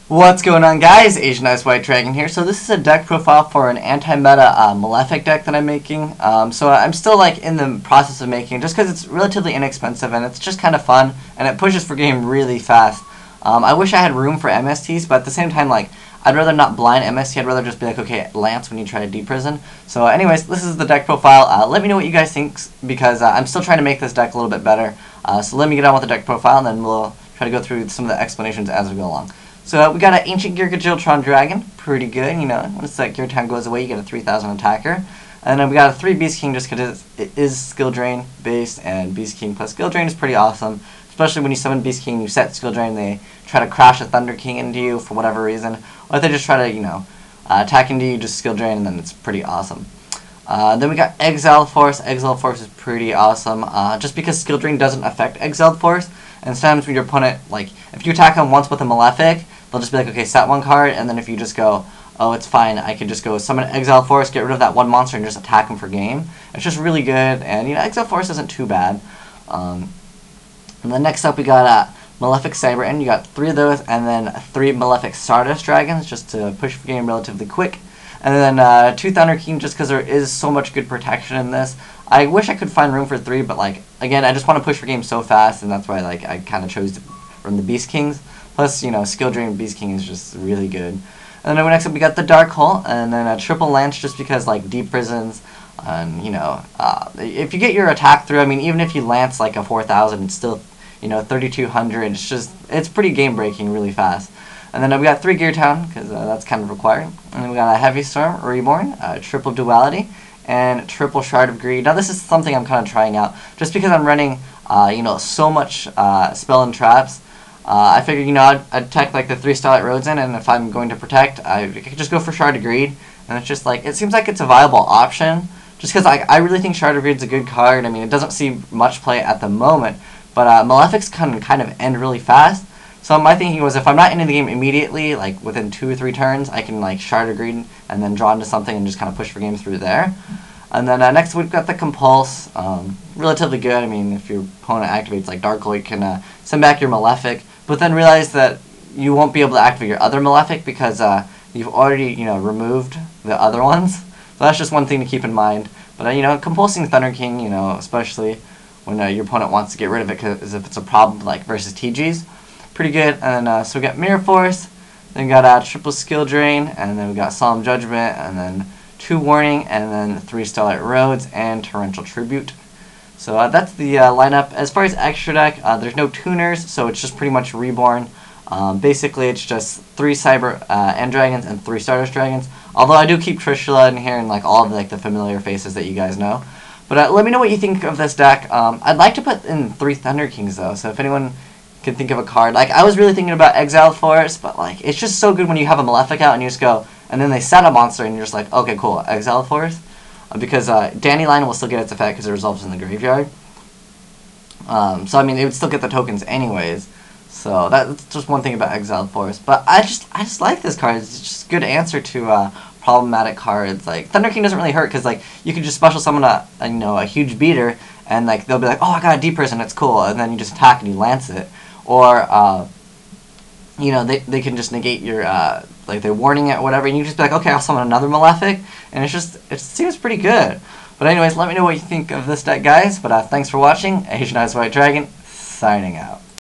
What's going on, guys? Asian Ice White Dragon here. So this is a deck profile for an anti-meta Malefic deck that I'm making. So I'm still in the process of making it just because it's relatively inexpensive and it's just kind of fun and it pushes for game really fast. I wish I had room for MSTs, but at the same time, I'd rather not blind MST. I'd rather just be okay, Lance when you try to deprison. So anyways, this is the deck profile. Let me know what you guys think because I'm still trying to make this deck a little bit better. So let me get on with the deck profile and then we'll try to go through some of the explanations as we go along. So we got an Ancient Geartown Dragon, pretty good, once that Geartown goes away you get a 3000 attacker. And then we got a 3 Beast King just because it is skill drain based, and Beast King plus skill drain is pretty awesome. Especially when you summon Beast King, you set skill drain, they try to crash a Thunder King into you for whatever reason. Or if they just try to, attack into you, just skill drain, and then it's pretty awesome. Then we got Exiled Force. Exiled Force is pretty awesome, just because skill drain doesn't affect Exiled Force. And sometimes when your opponent, if you attack them once with a Malefic, they'll just be okay, set one card, and then if you just go, oh, it's fine, I can just go summon Exiled Force, get rid of that one monster, and just attack them for game. It's just really good, and, Exiled Force isn't too bad. And then next up we got Malefic Cyber, and you got 3 of those, and then 3 Malefic Stardust Dragons, just to push the game relatively quick. And then 2 Thunder King, just because there is so much good protection in this. I wish I could find room for 3, but again, I just want to push for game so fast, and that's why I kind of chose to run the Beast Kings. Plus, skill drain Beast King is just really good. And then next up we got the Dark Hole, and then a triple Lance just because deep prisons, and if you get your attack through, even if you lance a 4000, it's still 3200. It's pretty game breaking really fast. And then we got 3 Geartown because that's kind of required. And then we got a Heavy Storm, Reborn, triple Duality, and triple Shard of Greed. Now this is something I'm kind of trying out just because I'm running so much spell and traps. I figured, I'd tech the 3 Starlight Roads in, and if I'm going to protect, I could just go for Shard of Greed. And it's just it seems like it's a viable option, just because I really think Shard of Greed's a good card. It doesn't see much play at the moment, but Malefics can kind of end really fast. So my thinking was if I'm not into the game immediately, within 2 or 3 turns, I can Shard of Greed and then draw into something and just kind of push for game through there. And then next we've got the Compulse, relatively good. if your opponent activates Dark Hole, you can send back your Malefic, but then realize that you won't be able to activate your other Malefic because you've already removed the other ones. So that's just one thing to keep in mind. But compulsing Thunder King, especially when your opponent wants to get rid of it because if it's a problem versus TGs, pretty good. And so we got Mirror Force, then we got triple Skill Drain, and then we got Solemn Judgment, and then 2 Warning, and then 3 Starlight Roads, and Torrential Tribute. So that's the lineup. As far as extra deck, there's no tuners, so it's just pretty much Reborn. Basically, it's just 3 Cyber End Dragons and 3 Stardust Dragons. Although I do keep Trishula in here and all of the familiar faces that you guys know. But let me know what you think of this deck. I'd like to put in 3 Thunder Kings though, so if anyone can think of a card. I was really thinking about Exiled Force, but it's just so good when you have a Malefic out and you just go, and then they set a monster and you're just okay, cool, Exiled Force. Because Dandelion will still get its effect because it resolves in the graveyard. So it would still get the tokens anyways. So that's just one thing about Exiled Force. But I just like this card. It's just a good answer to problematic cards. Thunder King doesn't really hurt because you can just special summon a huge beater and they'll be oh, I got a deep prison, it's cool, and then you just attack and you lance it. Or they can just negate your they're warning it or whatever, and you just be okay, I'll summon another Malefic, and it seems pretty good. But anyways, let me know what you think of this deck, guys. But thanks for watching. Asian Ice White Dragon, signing out.